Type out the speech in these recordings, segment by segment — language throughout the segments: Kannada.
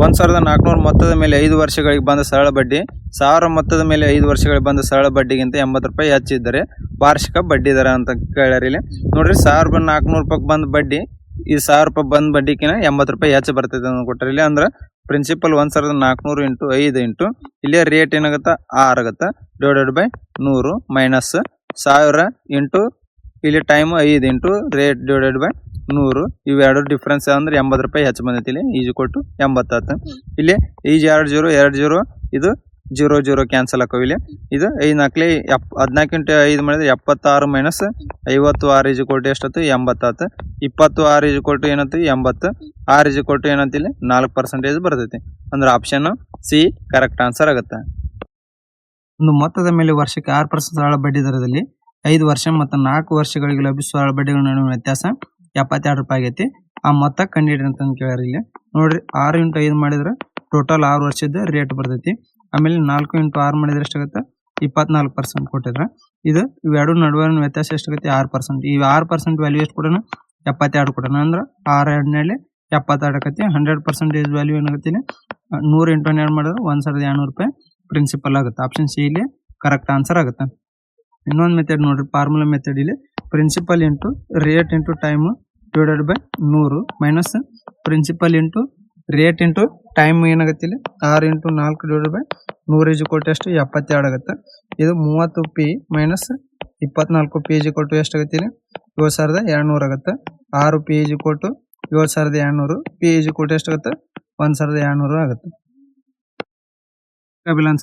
1400 ಮೊತ್ತದ ಮೇಲೆ 5 ವರ್ಷಗಳಿಗೆ ಬಂದ ಸರಳ ಬಡ್ಡಿ 1000 ಮೊತ್ತದ ಮೇಲೆ 5 ವರ್ಷಗಳಿಗೆ ಬಂದ ಸರಳ ಬಡ್ಡಿಗಿಂತ 80 ರೂಪಾಯಿ ಹೆಚ್ಚಿದ್ದರೆ ವಾರ್ಷಿಕ ಬಡ್ಡಿ ದರ ಅಂತ ಕೇಳ್ಯಾರ ಇಲ್ಲಿ ನೋಡ್ರಿ. 1400 ರೂಪಾಯಿ ಬಂದ ಬಡ್ಡಿ ಈ 1000 ರೂಪಾಯಿ ಬಂದ ಬಡ್ಡಿಗಿನ 80 ರೂಪಾಯಿ ಹೆಚ್ಚು ಬರ್ತೈತೆ ಅಂತ ಕೊಟ್ಟರೆ ಇಲ್ಲಿ. ಅಂದ್ರೆ ಪ್ರಿನ್ಸಿಪಲ್ 1400 ಇಂಟು 5 ಇಂಟು ಇಲ್ಲಿ ರೇಟ್ ಏನಾಗತ್ತ 6 ಆಗತ್ತ ಡಿವೈಡೆಡ್ ಬೈ 100 ಮೈನಸ್ 1000 ಇಂಟು ಇಲ್ಲಿ time 5 into rate divided by 100 ಇವೆರಡು ಡಿಫ್ರೆನ್ಸ್ ಅಂದ್ರೆ 80 ರೂಪಾಯಿ ಹೆಚ್ಚು ಬಂದೈತಿ ಇಲ್ಲಿ. ಈಜು ಕೊಟ್ಟು 80 ಆತ. ಇಲ್ಲಿ ಈಜ್ 2 0 ಇದು 0 ಕ್ಯಾನ್ಸಲ್ ಆಕವ್ ಇಲ್ಲಿ. ಇದು 5 4 14 ಇಂಟು 5 ಮಾಡಿದ್ರೆ 76 ಮೈನಸ್ 56 ಈಜು ಕೊಟ್ಟು ಎಷ್ಟತ್ತು 80 ಆತ. 26 ಈಜು ಕೊಟ್ಟು ಏನಂತ 80 6 ಈಜು ಕೊಟ್ಟು ಏನಂತ ಇಲ್ಲಿ 4% ಬರ್ತೈತಿ. ಅಂದ್ರೆ ಆಪ್ಷನ್ ಸಿ ಕರೆಕ್ಟ್ ಆನ್ಸರ್ ಆಗುತ್ತೆ. ಒಂದು ಮೊತ್ತದ ಮೇಲೆ ವರ್ಷಕ್ಕೆ 6% ಸರಳ ಬಡ್ಡಿ ದರದಲ್ಲಿ 5 ವರ್ಷ ಮತ್ತು 4 ವರ್ಷಗಳಿಗೆ ಲಭಿಸುವ ಸರಳ ಬಡ್ಡಿಗಳ ನಡುವಿನ ವ್ಯತ್ಯಾಸ 72 ರೂಪಾಯಿ ಆಗೈತಿ. ಆ ಮೊತ್ತ ಕಂಡಿಡ್ರಿ ಅಂತ ಕೇಳ್ಯಾರ ಇಲ್ಲಿ. ನೋಡ್ರಿ 6 ಇಂಟು 5 ಮಾಡಿದ್ರೆ ಟೋಟಲ್ 6 ವರ್ಷದ ರೇಟ್ ಬರ್ತೈತಿ. ಆಮೇಲೆ 4 ಇಂಟು 6 ಮಾಡಿದ್ರೆ ಎಷ್ಟಾಗುತ್ತೆ 24% ಕೊಟ್ಟಿದ್ರ. ಇದು ಇವೆರಡು ನಡುವಿನ ವ್ಯತ್ಯಾಸ ಎಷ್ಟಾಗತ್ತೆ 6%. ಈ 6% ವ್ಯಾಲ್ಯೂ ಎಷ್ಟು ಕೊಡೋಣ 72 ಕೊಡೋಣ. ಅಂದ್ರೆ 6 ಎಣ್ಣೆಲೆ 72 ಆಕತಿ. 100% ವ್ಯಾಲ್ಯೂ ಏನಾಗುತ್ತೆ 100 ಇಂಟು 12 ಮಾಡಿದ್ರೆ 1200 ರೂಪಾಯಿ ಪ್ರಿನ್ಸಿಪಲ್ ಆಗುತ್ತೆ. ಆಪ್ಷನ್ ಸಿ ಇಲ್ಲಿ ಕರೆಕ್ಟ್ ಆನ್ಸರ್ ಆಗುತ್ತೆ. ಇನ್ನೊಂದು ಮೆಥಡ್ ನೋಡ್ರಿ, ಫಾರ್ಮುಲಾ ಮೆಥಡ್ ಇಲ್ಲಿ principal into rate into time divided by 100 minus principal into rate into time ಏನಾಗುತ್ತೆ ಇಲ್ಲಿ 6 ಇಂಟು 4 ಡಿವೈಡೆಡ್ ಬೈ 100 ಈಜು ಕೊಟ್ಟು ಎಷ್ಟು 72 ಆಗುತ್ತೆ. ಇದು 30 ಪಿ ಮೈನಸ್ 24 ಪಿ ಈಜು ಕೊಟ್ಟು ಎಷ್ಟಾಗುತ್ತೆ ಇಲ್ಲಿ 7200 ಆಗುತ್ತೆ. 6 ಪಿ ಈಜು ಕೊಟ್ಟು 7200 ಪಿ ಈಜು ಕೊಟ್ಟು ಎಷ್ಟಾಗುತ್ತೆ 1200 ಆಗುತ್ತೆ.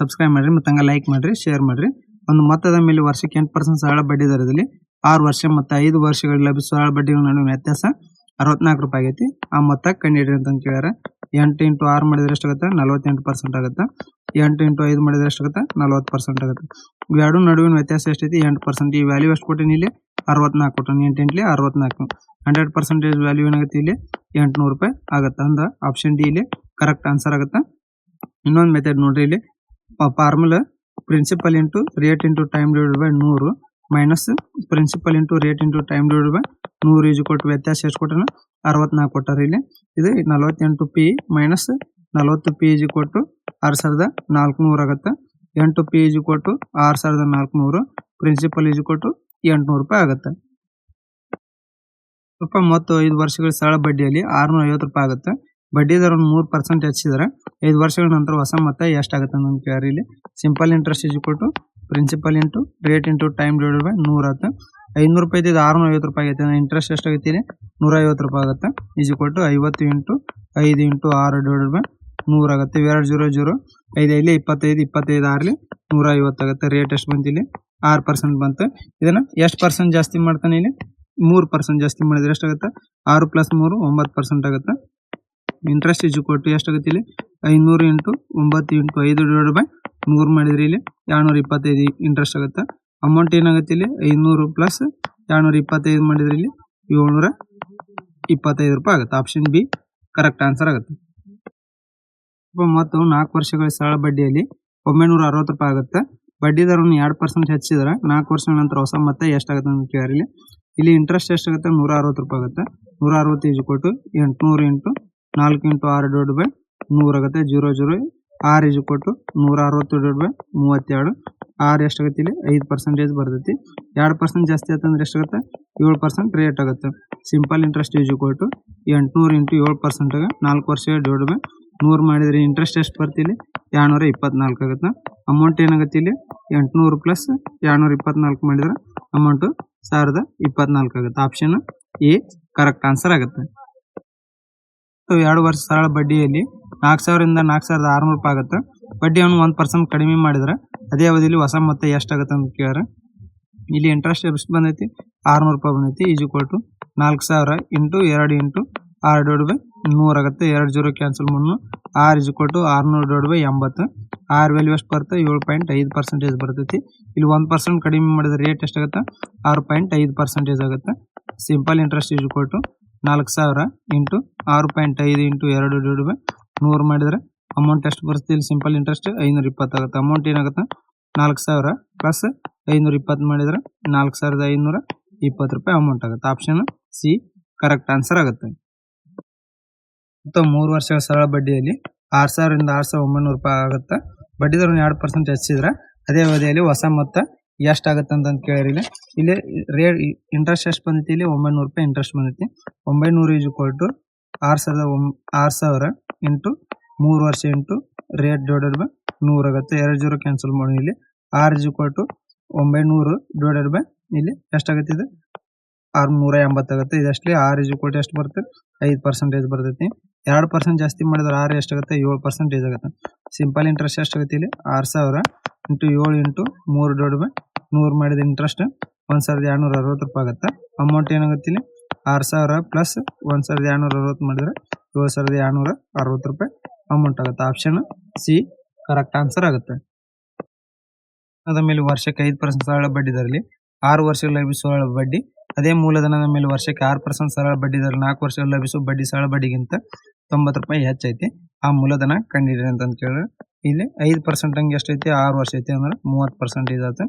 ಸಬ್ಸ್ಕ್ರೈಬ್ ಮಾಡ್ರಿ ಮತ್ತು ಹಂಗೆ ಲೈಕ್ ಮಾಡ್ರಿ, ಶೇರ್ ಮಾಡ್ರಿ. ಒಂದು ಮೊತ್ತದ ಮೇಲೆ ವರ್ಷಕ್ಕೆ 8% ಸರಳ ಬಡ್ಡಿ ದರದಲ್ಲಿ 6 ವರ್ಷ ಮತ್ತು 5 ವರ್ಷಗಳಲ್ಲಿ ಲಭಿಸುವ ಸರಳ ಬಡ್ಡಿಗಳ ನಡುವಿನ ವ್ಯತ್ಯಾಸ 64 ರೂಪಾಯಿ ಆಗೈತಿ. ಆ ಮೊತ್ತ ಕಂಡುಹಿಡ್ರಿ ಅಂತ ಕೇಳ್ಯಾರ. 8 ಇಂಟು 6 ಮಾಡಿದ್ರೆ ಎಷ್ಟಾಗುತ್ತೆ 48% ಆಗುತ್ತೆ. 8 ಇಂಟು 5 ಮಾಡಿದ್ರೆ ಎಷ್ಟಾಗುತ್ತೆ 40% ಆಗುತ್ತೆ. ಇವೆರಡು ನಡುವಿನ ವ್ಯತ್ಯಾಸ ಎಷ್ಟೈತಿ 8%. ಈ ವ್ಯಾಲ್ಯೂ ಎಷ್ಟು ಕೊಟ್ಟಿನಿ ಇಲ್ಲಿ 64 ಕೊಟ್ಟಿನಿ. 8 ಇಂಟ್ಲಿ 64. 100% ವ್ಯಾಲ್ಯೂ ಏನಾಗುತ್ತೆ ಇಲ್ಲಿ 800 ರೂಪಾಯಿ ಆಗುತ್ತೆ. ಅಂದ್ರೆ ಆಪ್ಷನ್ ಡಿ ಇಲ್ಲಿ ಕರೆಕ್ಟ್ ಆನ್ಸರ್ ಆಗುತ್ತೆ. ಇನ್ನೊಂದು ಮೆಥಡ್ ನೋಡ್ರಿ, ಇಲ್ಲಿ formula principal into rate into time divided by 100 minus principal into rate into time divided by 100 ಈಜು ಕೊಟ್ಟು ವ್ಯತ್ಯಾಸ ಎಷ್ಟು ಕೊಟ್ಟರೆ 64 ಕೊಟ್ಟಾರ ಇಲ್ಲಿ. ಇದು 48 ಪಿ ಮೈನಸ್ 40 ಪಿ ಈಜು ಕೊಟ್ಟು 6400 ಆಗುತ್ತೆ. 8 ಪಿ ಈಜು ಕೊಟ್ಟು 6400 ಪ್ರಿನ್ಸಿಪಲ್ ಈಜು ಕೊಟ್ಟು 800 ರೂಪಾಯಿ ಆಗುತ್ತೆ. ಮತ್ತು 5 ವರ್ಷಗಳ ಸರಳ ಬಡ್ಡಿಯಲ್ಲಿ 650 ರೂಪಾಯಿ ಆಗುತ್ತೆ. ಬಡ್ಡಿ ದರ 3% ಹೆಚ್ಚಿದ್ರೆ 5 ವರ್ಷಗಳ ನಂತರ ಹೊಸ ಮೊತ್ತ ಎಷ್ಟಾಗುತ್ತೆ ಅಂತ ಕೇಳ್ಯಾರ ಇಲ್ಲಿ. ಸಿಂಪಲ್ ಇಂಟ್ರೆಸ್ಟ್ ಈಜು ಕೊಟ್ಟು principal into rate into time divided by 100 ಆಗುತ್ತೆ. 500 ರೂಪಾಯಿ ಇದು 650 ರೂಪಾಯಿ ಆಗೈತೆ. ಇಂಟ್ರೆಸ್ಟ್ ಎಷ್ಟಾಗೈತಿ ಇಲ್ಲಿ 150 ರೂಪಾಯಿ ಆಗುತ್ತೆ. ಈಜು ಕೊಟ್ಟು 50 ಇಂಟು 5 ಇಂಟು 6 ಡಿವೈಡೆಡ್ ಬೈ 100 ಆಗುತ್ತೆ. 2 0 0 5 ಇಲ್ಲಿ 25 25 6 150 ಆಗುತ್ತೆ. ರೇಟ್ ಎಷ್ಟು ಬಂತು ಇಲ್ಲಿ 6% ಬಂತು. ಇದನ್ನ ಎಷ್ಟು ಪರ್ಸೆಂಟ್ ಜಾಸ್ತಿ ಮಾಡ್ತಾನೆ ಇಲ್ಲಿ 3% ಜಾಸ್ತಿ ಮಾಡಿದ್ರೆ ಎಷ್ಟಾಗುತ್ತೆ 6 + 3 9% ಆಗುತ್ತೆ. ಇಂಟ್ರೆಸ್ಟ್ ಈಜು ಕೊಟ್ಟು ಎಷ್ಟಾಗುತ್ತೆ ಇಲ್ಲಿ 500 ಇಂಟು 9 ಇಂಟು 5 ಡಿವೈಡೆಡ್ ಬೈ 100 ಮಾಡಿದ್ರೆ ಇಲ್ಲಿ 225 ಇಂಟ್ರೆಸ್ಟ್ ಆಗುತ್ತೆ. ಅಮೌಂಟ್ ಏನಾಗುತ್ತೆ ಇಲ್ಲಿ 500 ಪ್ಲಸ್ 225 ಮಾಡಿದ್ರೆ ಇಲ್ಲಿ 725 ರೂಪಾಯಿ ಆಗುತ್ತೆ. ಆಪ್ಷನ್ ಬಿ ಕರೆಕ್ಟ್ ಆನ್ಸರ್ ಆಗುತ್ತೆ. ಮತ್ತು 4 ವರ್ಷಗಳ ಸರಳ ಬಡ್ಡಿಯಲ್ಲಿ 960 ರೂಪಾಯಿ ಆಗುತ್ತೆ. ಬಡ್ಡಿ ದರವನ್ನು 2% ಹೆಚ್ಚಿದ್ರೆ 4 ವರ್ಷಗಳ ನಂತರ ಹೊಸ ಮೊತ್ತ ಎಷ್ಟಾಗುತ್ತೆ ಅಂತ ಕೇಳ್ಯಾರ ಇಲ್ಲಿ. ಇಲ್ಲಿ ಇಂಟ್ರೆಸ್ಟ್ ಎಷ್ಟಾಗುತ್ತೆ 160 ರೂಪಾಯಿ ಆಗುತ್ತೆ. 160 ಈಜು ಕೊಟ್ಟು 800 ಇಂಟು 4 ಇಂಟು 6 ಡಿವೈಡ್ ಬೈ 100 ಆಗುತ್ತೆ. 0 0 6 ಈಜು ಕೊಟ್ಟು 160 ಡಿವೈಡ್ ಬೈ 32. 6 ಎಷ್ಟಾಗುತ್ತೆ ಇಲ್ಲಿ 5% ಬರ್ತೈತಿ. 2% ಜಾಸ್ತಿ ಆಯ್ತಂದ್ರೆ ಎಷ್ಟಾಗುತ್ತೆ 7% ರೇಟ್ ಆಗುತ್ತೆ. ಸಿಂಪಲ್ ಇಂಟ್ರೆಸ್ಟ್ ಈಜು ಕೊಟ್ಟು 800 ಇಂಟು 7% 4 ವರ್ಷ ಡಿವೈಡ್ ಬೈ 100 ಮಾಡಿದ್ರೆ ಇಂಟ್ರೆಸ್ಟ್ ಎಷ್ಟು ಬರ್ತಿಲ್ಲಿ 224 ಆಗುತ್ತೆ. ಅಮೌಂಟ್ ಏನಾಗುತ್ತೆ ಇಲ್ಲಿ 800 ಪ್ಲಸ್ 224 ಮಾಡಿದ್ರೆ ಅಮೌಂಟು 1024 ಆಗುತ್ತೆ. ಆಪ್ಷನ್ ಎ ಕರೆಕ್ಟ್ ಆನ್ಸರ್ ಆಗುತ್ತೆ. 2 ವರ್ಷ ಸರಳ ಬಡ್ಡಿಯಲ್ಲಿ 4000 ಇಂದ 4600 ರೂಪಾಯಿ ಆಗುತ್ತೆ. ಬಡ್ಡಿಯನ್ನು 1% ಕಡಿಮೆ ಮಾಡಿದ್ರೆ ಅದೇ ಅವಧಿಯಲ್ಲಿ ಹೊಸ ಮೊತ್ತ ಎಷ್ಟಾಗುತ್ತೆ ಅಂತ ಕೇಳ್ಯಾರ. ಇಲ್ಲಿ ಇಂಟ್ರೆಸ್ಟ್ ಎಷ್ಟು ಬಂದೈತಿ 600 ರೂಪಾಯಿ ಬಂದೈತಿ. ಈಜು ಕೊಟ್ಟು 4000 ಇಂಟು 2 ಇಂಟು 6 ಡಿವೈಡ್ ಬೈ 100 ಆಗುತ್ತೆ. 2 0 ಕ್ಯಾನ್ಸಲ್ 3 6 ಈಜು ಕೊಟ್ಟು 600 ಡಿವೈಡ್ ಬೈ 80. 6 ವ್ಯಾಲ್ಯೂ ಎಷ್ಟು ಬರುತ್ತೆ 7.5% ಬರ್ತೈತಿ. ಇಲ್ಲಿ 1% ಕಡಿಮೆ ಮಾಡಿದ್ರೆ ರೇಟ್ ಎಷ್ಟಾಗುತ್ತೆ 6.5% ಆಗುತ್ತೆ. ಸಿಂಪಲ್ ಇಂಟ್ರೆಸ್ಟ್ ಈಜು ಕೊಟ್ಟು 4000 ಇಂಟು 6.5 ಇಂಟು 2 ಡಿವೈಡ್ ಬೈ 100 ಮಾಡಿದ್ರೆ ಅಮೌಂಟ್ ಎಷ್ಟು ಬರುತ್ತೆ ಇಲ್ಲಿ ಸಿಂಪಲ್ ಇಂಟ್ರೆಸ್ಟ್ 520 ಆಗುತ್ತೆ. ಅಮೌಂಟ್ ಏನಾಗುತ್ತೆ 4000 ಪ್ಲಸ್ 520 ಮಾಡಿದ್ರೆ 4520 ರೂಪಾಯಿ ಅಮೌಂಟ್ ಆಗುತ್ತೆ. ಆಪ್ಷನ್ ಸಿ ಕರೆಕ್ಟ್ ಆನ್ಸರ್ ಆಗುತ್ತೆ. ಮತ್ತು 3 ವರ್ಷಗಳ ಸರಳ ಬಡ್ಡಿಯಲ್ಲಿ 6,000 ರಿಂದ 6,900 ರೂಪಾಯಿ ಆಗುತ್ತೆ. ಬಡ್ಡಿ ದರ 2% ಹೆಚ್ಚಿದ್ರೆ ಅದೇ ಅವಧಿಯಲ್ಲಿ ಹೊಸ ಮೊತ್ತ ಎಷ್ಟಾಗುತ್ತೆ ಅಂತ ಕೇಳಿರಿ. ಇಲ್ಲಿ ಇಂಟ್ರೆಸ್ಟ್ ಎಷ್ಟು ಬಂದೈತಿ, ಇಲ್ಲಿ 900 ರೂಪಾಯಿ ಇಂಟ್ರೆಸ್ಟ್ ಬಂದೈತಿ. 900 = 6,000 ಇಂಟು 3 ವರ್ಷ ಇಂಟು ರೇಟ್ ಡಿವೈಡೆಡ್ ಬೈ 100 ಆಗುತ್ತೆ. 2 0 ಕ್ಯಾನ್ಸಲ್ ಮಾಡಿ. ಇಲ್ಲಿ R = 900 ಡಿವೈಡೆಡ್ ಬೈ ಇಲ್ಲಿ ಎಷ್ಟಾಗುತ್ತೆ, ಇದು 680 ಆಗುತ್ತೆ. ಇದಷ್ಟೇ R = ಎಷ್ಟು ಬರುತ್ತೆ, 5% ಬರ್ತೈತಿ. 2% ಜಾಸ್ತಿ ಮಾಡಿದ್ರೆ R ಎಷ್ಟಾಗುತ್ತೆ, 7% ಆಗುತ್ತೆ. ಸಿಂಪಲ್ ಇಂಟ್ರೆಸ್ಟ್ ಎಷ್ಟಾಗುತ್ತೆ, ಇಲ್ಲಿ 6,000 ಇಂಟು 7 ಇಂಟು 3 ಡಿವೈಡ್ ಬೈ 100 ಮಾಡಿದ ಇಂಟ್ರೆಸ್ಟ್ 1,260 ರೂಪಾಯಿ ಆಗುತ್ತೆ. ಅಮೌಂಟ್ ಏನಾಗುತ್ತೆ, ಇಲ್ಲಿ 6,000 ಪ್ಲಸ್ 1,260 ಮಾಡಿದ್ರೆ 7,260 ರೂಪಾಯಿ ಅಮೌಂಟ್ ಆಗುತ್ತೆ. ಆಪ್ಷನ್ ಸಿ ಕರೆಕ್ಟ್ ಆನ್ಸರ್ ಆಗುತ್ತೆ. ಅದ ಮೇಲೆ ವರ್ಷಕ್ಕೆ 5% ಸರಳ ಬಡ್ಡಿ ದರದಲ್ಲಿ 6 ವರ್ಷಗಳು ಲಭಿಸುವ ಸರಳ ಬಡ್ಡಿ ಅದೇ ಮೂಲಧನದ ಮೇಲೆ ವರ್ಷಕ್ಕೆ 6% ಸರಳ ಬಡ್ಡಿ ದರ 4 ವರ್ಷಗಳು ಲಭಿಸುವ ಬಡ್ಡಿ ಸರಳ ಬಡ್ಡಿಗಿಂತ 90 ರೂಪಾಯಿ ಹೆಚ್ಚೈತಿ. ಆ ಮೂಲಧನ ಕಂಡಿಡಿ ಅಂತ ಕೇಳಿದ್ರೆ ಇಲ್ಲಿ 5% ಹಂಗೆ ಎಷ್ಟೈತಿ, 6 ವರ್ಷ ಐತಿ ಅಂದ್ರೆ 30% ಆಯ್ತು.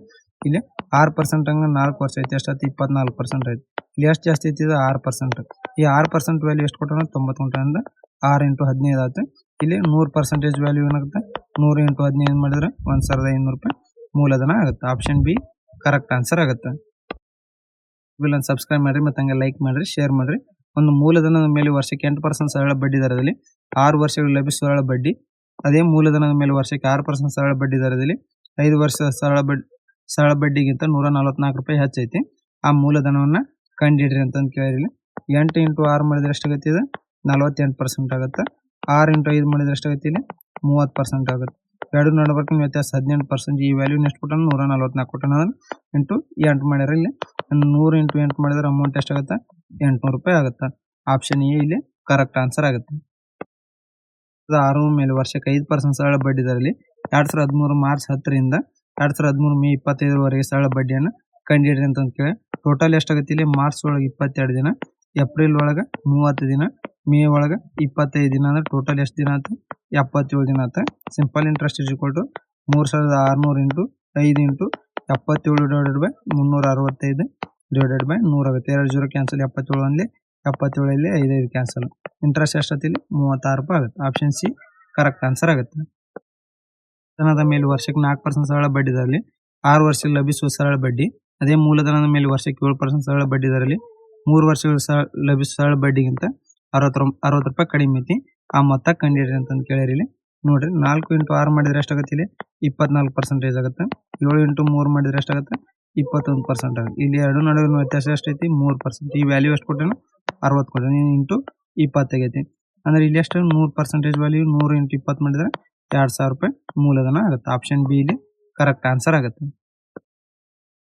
ಇಲ್ಲಿ 6% ಹಂಗೆ 4 ವರ್ಷ ಐತಿ, ಎಷ್ಟೈತಿ 24% ಐತಿ. ಇಲ್ಲಿ ಎಷ್ಟು ಜಾಸ್ತಿ ಐತಿ, 6%. ಈ 6% ವ್ಯಾಲ್ಯೂ ಎಷ್ಟು ಕೊಟ್ಟರೆ 90 ಕೊಟ್ಟರೆ 6 × 15 ಆಯ್ತು. ಇಲ್ಲಿ 100% ವ್ಯಾಲ್ಯೂ ಏನಾಗುತ್ತೆ, 100 × 15 ಮಾಡಿದ್ರೆ 1,500 ರೂಪಾಯಿ ಮೂಲಧನ ಆಗುತ್ತೆ. ಆಪ್ಷನ್ ಬಿ ಕರೆಕ್ಟ್ ಆನ್ಸರ್ ಆಗುತ್ತೆ. ವಿಲನ್ ಸಬ್ಸ್ಕ್ರೈಬ್ ಮಾಡಿರಿ ಮತ್ತು ಹಂಗೆ ಲೈಕ್ ಮಾಡಿರಿ, ಶೇರ್ ಮಾಡಿರಿ. ಒಂದು ಮೂಲಧನದ ಮೇಲೆ ವರ್ಷಕ್ಕೆ 8% ಸರಳ ಬಡ್ಡಿ ದರದಲ್ಲಿ 6 ವರ್ಷಗಳು ಲಭಿಸುವ ಸರಳ ಬಡ್ಡಿ ಅದೇ ಮೂಲಧನದ ಮೇಲೆ ವರ್ಷಕ್ಕೆ 6% ಸರಳ ಬಡ್ಡಿ ದರದಲ್ಲಿ 5 ವರ್ಷ ಸರಳ ಬಡ್ಡಿಗಿಂತ 144 ರೂಪಾಯಿ ಹೆಚ್ಚೈತಿ. ಆ ಮೂಲಧನವನ್ನು ಕಂಡಿಡ್ರಿ ಅಂತಂದು ಕೇಳಿರಿ. 8 × 6 ಮಾಡಿದ್ರೆ ಎಷ್ಟಾಗುತ್ತೆ, ಇದು 48% ಆಗುತ್ತೆ. 6 × 5 ಮಾಡಿದ್ರೆ ಎಷ್ಟಾಗುತ್ತೆ, ಇಲ್ಲಿ 30% ಆಗುತ್ತೆ. ಎರಡು ನಡಬರ್ಕಿನ ವ್ಯತ್ಯಾಸ 18%. ಈ ವ್ಯಾಲ್ಯೂನ ಎಷ್ಟು ಕೊಟ್ಟಾನ, 144 ಕೊಟ್ಟಾನ. ಇಂಟು 8 ಮಾಡ್ಯಾರ. ಇಲ್ಲಿ 100 × 8 ಮಾಡಿದ್ರೆ ಅಮೌಂಟ್ ಎಷ್ಟಾಗುತ್ತೆ, 800 ರೂಪಾಯಿ ಆಗುತ್ತೆ. ಆಪ್ಷನ್ ಎ ಇಲ್ಲಿ ಕರೆಕ್ಟ್ ಆನ್ಸರ್ ಆಗುತ್ತೆ. 6 ಮೇಲೆ ವರ್ಷಕ್ಕೆ 5% ಸರಳ ಬಡ್ಡಿ ದರದಲ್ಲಿ 2013 ಮಾರ್ಚ್ 10 ರಿಂದ 2013 ಮೇ 25 ಸರಳ ಬಡ್ಡಿಯನ್ನು ಕಂಡಿಡ್ರಿ ಅಂತ ಕೇಳಿ. ಟೋಟಲ್ ಎಷ್ಟಾಗುತ್ತೆ, ಇಲ್ಲಿ ಮಾರ್ಚ್ ಒಳಗೆ 22 ದಿನ, ಏಪ್ರಿಲ್ ಒಳಗೆ 30 ದಿನ, ಮೇ ಒಳಗೆ 25 ದಿನ ಅಂದ್ರೆ ಟೋಟಲ್ ಎಷ್ಟು ದಿನ ಆಯ್ತು, 77 ದಿನ ಆಯ್ತು. Simple interest = 3,600 into 5 into 77 divided by 365 divided by 100 ಆಗುತ್ತೆ. 2 0 ಕ್ಯಾನ್ಸಲ್, 77 ಅಲ್ಲಿ 77 ಇಲ್ಲಿ 5 ಕ್ಯಾನ್ಸಲ್. ಇಂಟ್ರೆಸ್ಟ್ ಎಷ್ಟಾಗುತ್ತೆ, ಇಲ್ಲಿ 36 ರೂಪಾಯಿ ಆಗುತ್ತೆ. ಆಪ್ಷನ್ ಸಿ ಕರೆಕ್ಟ್ ಆನ್ಸರ್ ಆಗುತ್ತೆ. ಧನದ ಮೇಲೆ ವರ್ಷಕ್ಕೆ 4% ಸರಳ ಬಡ್ಡಿ ದರದಲ್ಲಿ 6 ವರ್ಷ ಲಭಿಸುವ ಸರಳ ಬಡ್ಡಿ ಅದೇ ಮೂಲಧನದ ಮೇಲೆ ವರ್ಷಕ್ಕೆ 7% ಸರಳ ಬಡ್ಡಿ ದರದಲ್ಲಿ 3 ವರ್ಷಗಳು ಲಭಿಸುವ ಸರಳ ಬಡ್ಡಿಗಿಂತ 60 ರೂಪಾಯಿ ಕಡಿಮೆ ಐತಿ. ಆ ಮೊತ್ತ ಕಂಡಿಡ್ರಿ ಅಂತಂದು ಕೇಳಿರಿ. ಇಲ್ಲಿ ನೋಡ್ರಿ, 4 × 6 ಮಾಡಿದ್ರೆ ಎಷ್ಟಾಗುತ್ತೆ, ಇಲ್ಲಿ 24% ಆಗುತ್ತೆ. 7 × 3 ಮಾಡಿದ್ರೆ ಎಷ್ಟಾಗುತ್ತೆ, 21% ಆಗುತ್ತೆ. ಇಲ್ಲಿ ಎರಡು ನಡುವಿನ ವ್ಯತ್ಯಾಸ ಎಷ್ಟೈತಿ, 3%. ಈ ವ್ಯಾಲ್ಯೂ ಎಷ್ಟು ಕೊಟ್ಟನು, 60 ಕೊಟ್ಟನು. ಇಂಟು 20 ಆಗೈತಿ ಅಂದ್ರೆ ಇಲ್ಲಿ ಎಷ್ಟು 100% ವ್ಯಾಲ್ಯೂ 100 × 20 ಮಾಡಿದ್ರೆ 2,000 ರೂಪಾಯಿ ಮೂಲಧನ ಆಗುತ್ತೆ. ಆಪ್ಷನ್ ಬಿ ಇಲ್ಲಿ ಕರೆಕ್ಟ್ ಆನ್ಸರ್ ಆಗುತ್ತೆ.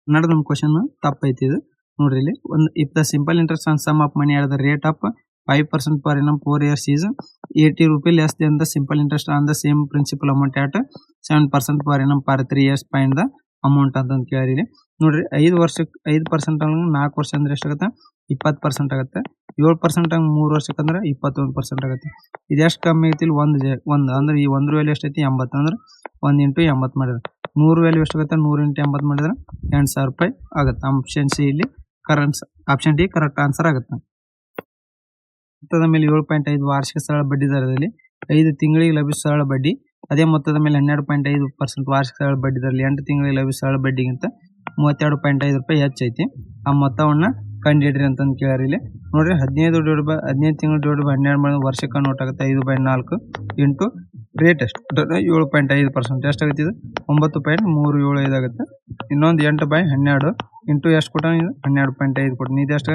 ಕನ್ನಡದ ನಮ್ಮ ಕ್ವಶನ್ ತಪ್ಪೈತಿ. ಇದು ನೋಡ್ರಿ, ಇಲ್ಲಿ if the simple interest on sum of money at the rate of 5% per annum 4 years is 80 rupees less than the simple interest on the same principal amount at 7% per annum per 3 years, find the amount ಅಂತ ಕೇಳಿರಿ. ನೋಡ್ರಿ, 5 ವರ್ಷಕ್ಕೆ 5% ಹಂಗೆ 4 ವರ್ಷ ಅಂದ್ರೆ ಎಷ್ಟಾಗುತ್ತೆ, 20% ಆಗುತ್ತೆ. 7% ಹಂಗೆ 3 ವರ್ಷಕ್ಕೆ ಅಂದ್ರೆ 21% ಆಗುತ್ತೆ. ಇದು ಎಷ್ಟು ಕಮ್ಮಿ ಐತಿ, ಇಲ್ಲಿ 1 ಅಂದ್ರೆ ಈ 1 ವ್ಯಾಲ್ಯೂ ಎಷ್ಟೈತಿ, 80 ಅಂದ್ರೆ 1 × 80 ಮಾಡಿದ್ರೆ 100 ವ್ಯಾಲ್ಯೂ ಎಷ್ಟಾಗುತ್ತೆ, 100 × 80 ಮಾಡಿದ್ರೆ 8,000 ರೂಪಾಯಿ ಆಗುತ್ತೆ. ಆಪ್ಷನ್ ಸಿ ಇಲ್ಲಿ ಆಪ್ಷನ್ ಡಿ ಕರೆಕ್ಟ್ ಆನ್ಸರ್ ಆಗುತ್ತೆ. ಮೊತ್ತದ ಮೇಲೆ 7.5 ವಾರ್ಷಿಕ ಸರಳ ಬಡ್ಡಿ ದರದಲ್ಲಿ 5 ತಿಂಗಳಿಗೆ ಲಭಿಸುವ ಸರಳ ಬಡ್ಡಿ ಅದೇ ಮೊತ್ತದ ಮೇಲೆ 12.5% ವಾರ್ಷಿಕ ಸರಳ ಬಡ್ಡಿ ದರದಲ್ಲಿ 8 ತಿಂಗಳಿಗೆ ಲಭಿಸುವ ಸರಳ ಬಡ್ಡಿಗಿಂತ 32.5 ರೂಪಾಯಿ ಹೆಚ್ಚೈತಿ. ಆ ಮೊತ್ತವನ್ನು ಕಂಡಿಡ್ರಿ ಅಂತಂದು ಕೇಳಿರಿ. ಇಲ್ಲಿ ನೋಡ್ರಿ, 15 ತಿಂಗಳು ಡಿವೈಡ್ ಬೈ 12 ಮಾಡಿದ್ರೆ ವರ್ಷಕ್ಕೆ ನೋಟ್ ಆಗುತ್ತೆ 5/4 ಇಂಟು ರೇಟ್ ಎಷ್ಟು 7.5% ಎಷ್ಟಾಗುತ್ತೆ, ಇದು 9.375 ಆಗುತ್ತೆ. ಇನ್ನೊಂದು 8/12 ಇಂಟು ಎಷ್ಟು ಕೊಟ್ಟಾನ, ಇದು 12.5 ಕೊಟ್ಟಾನ. ಇದು ಎಷ್ಟು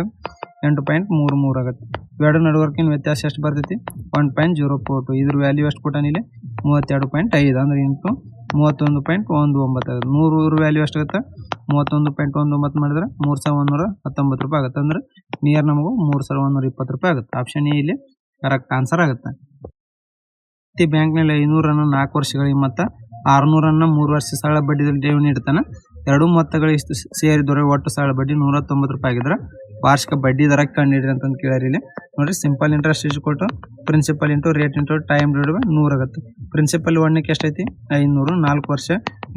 8.33 ಆಗುತ್ತೆ. ಎರಡು ನಡುವರ್ಕಿನ ವ್ಯತ್ಯಾಸ ಎಷ್ಟು ಬರ್ತೈತಿ, 1.042. ಇದ್ರ ವ್ಯಾಲ್ಯೂ ಎಷ್ಟು ಕೊಟ್ಟಾನ, ಇಲ್ಲಿ 32.5 ಅಂದ್ರೆ ಇಂಟು 31.19 ಆಗುತ್ತೆ. 100 ವ್ಯಾಲ್ಯೂ ಎಷ್ಟಾಗುತ್ತೆ, 31.19 ಮಾಡಿದ್ರೆ 3,119 ರೂಪಾಯಿ ಆಗುತ್ತೆ. ಅಂದ್ರೆ ನಿಯರ್ ನಮಗೂ 3,120 ರೂಪಾಯಿ ಆಗುತ್ತೆ. ಆಪ್ಷನ್ ಎ ಇಲ್ಲಿ ಕರೆಕ್ಟ್ ಆನ್ಸರ್ ಆಗುತ್ತೆ. ಬ್ಯಾಂಕ್ನಲ್ಲಿ 500 4 ವರ್ಷಗಳಿಗೆ ಮತ್ತು 600 3 ವರ್ಷ ಸರಳ ಬಡ್ಡಿದಲ್ಲಿ ಠೇವಣಿ ಇಡ್ತಾನೆ. ಎರಡೂ ಮೊತ್ತಗಳು ಸೇರಿ ದೊರೆ ಒಟ್ಟು ಸರಳ ಬಡ್ಡಿ 190 ರೂಪಾಯಿ ಆಗಿದ್ರೆ ವಾರ್ಷಿಕ ಬಡ್ಡಿ ದರ ಕಂಡಿಡ್ರಿ ಅಂತಂದು ಕೇಳಿರಿ. ಇಲ್ಲಿ ನೋಡ್ರಿ, simple interest = principal into rate into time divide by 100 ಆಗುತ್ತೆ. ಪ್ರಿನ್ಸಿಪಲ್ 1ಕ್ಕೆ ಎಷ್ಟೈತಿ, 500, 4 ವರ್ಷ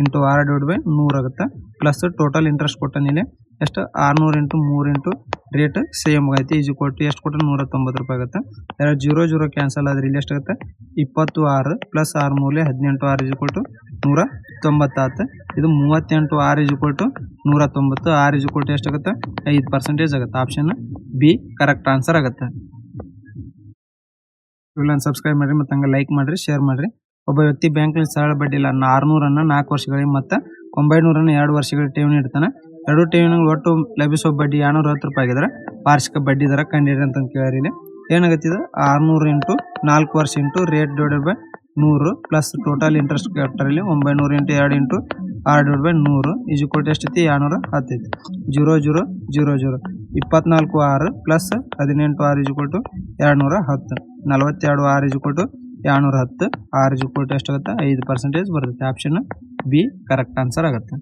ಇಂಟು 6 ಡಿವೈಡ್ ಬೈ 100 ಆಗುತ್ತೆ. ಪ್ಲಸ್ ಟೋಟಲ್ ಇಂಟ್ರೆಸ್ಟ್ ಕೊಟ್ಟಾನ ಇಲ್ಲಿ ಎಷ್ಟು 600 ಇಂಟು 3 ಇಂಟು ರೇಟ್ ಸೇಮ್ ಆಗೈತಿ ಈಜು ಕೊಟ್ಟು ಎಷ್ಟು ಕೊಟ್ಟರೆ 190 ರೂಪಾಯಿ ಆಗುತ್ತೆ. 2 0 ಕ್ಯಾನ್ಸಲ್ ಆದರೆ ಇಲ್ಲಿ ಎಷ್ಟಾಗುತ್ತೆ 26 ಪ್ಲಸ್ 6 ಮೂಲೆ 18 6 ಈಜು ಕೊಟ್ಟು 190 ಆಗುತ್ತೆ. ಇದು 38 6 ಈಜು ಕೊಟ್ಟು 190 6 ಈಜು ಕೊಟ್ಟು ಎಷ್ಟಾಗುತ್ತೆ 5% ಆಗುತ್ತೆ. ಆಪ್ಷನ್ ಬಿ ಕರೆಕ್ಟ್ ಆನ್ಸರ್ ಆಗುತ್ತೆ. ಇವೆಲ್ಲ ಸಬ್ಸ್ಕ್ರೈಬ್ ಮಾಡಿರಿ ಮತ್ತು ಹಂಗೆ ಲೈಕ್ ಮಾಡಿರಿ, ಶೇರ್ ಮಾಡಿರಿ. ಒಬ್ಬ ವ್ಯಕ್ತಿ ಬ್ಯಾಂಕ್ನಲ್ಲಿ ಸರಳ ಬಡ್ಡಿ ಇಲ್ಲ 600 4 ವರ್ಷಗಳಿಗೆ ಮತ್ತು 900 2 ವರ್ಷಗಳಿಗೆ ಠೇವಣಿ ಇಡ್ತಾನೆ. ಎರಡು ಠೇವಣಿಗಳು ಒಟ್ಟು ಲಭಿಸುವ ಬಡ್ಡಿ 210 ರೂಪಾಯಿ ಆಗಿದ್ರೆ ವಾರ್ಷಿಕ ಬಡ್ಡಿ ದರ ಕಂಡುಹಿಡಿಯಿರಿ ಅಂತ ಕೇಳಿರಿ. ಇಲ್ಲಿ ಏನಾಗತ್ತಿದೆ 600 ಇಂಟು 4 ವರ್ಷ into rate divided by 100 plus total interest capital 900 into 2 into 6 divide by 100 ಈಜು ಕೊಟ್ಟು ಎಷ್ಟೈತಿ 210 ಐತಿ. 0 0 0 0 24 6 ಪ್ಲಸ್ 18 6 ಈಜು ಕೊಟ್ಟು 210 42 6 ಈಜು ಕೊಟ್ಟು 210 6 ಈಜು ಕೊಟ್ಟು ಎಷ್ಟಾಗುತ್ತೆ 5% ಬರ್ತೈತೆ. ಆಪ್ಷನ್ ಬಿ ಕರೆಕ್ಟ್ ಆನ್ಸರ್ ಆಗುತ್ತೆ.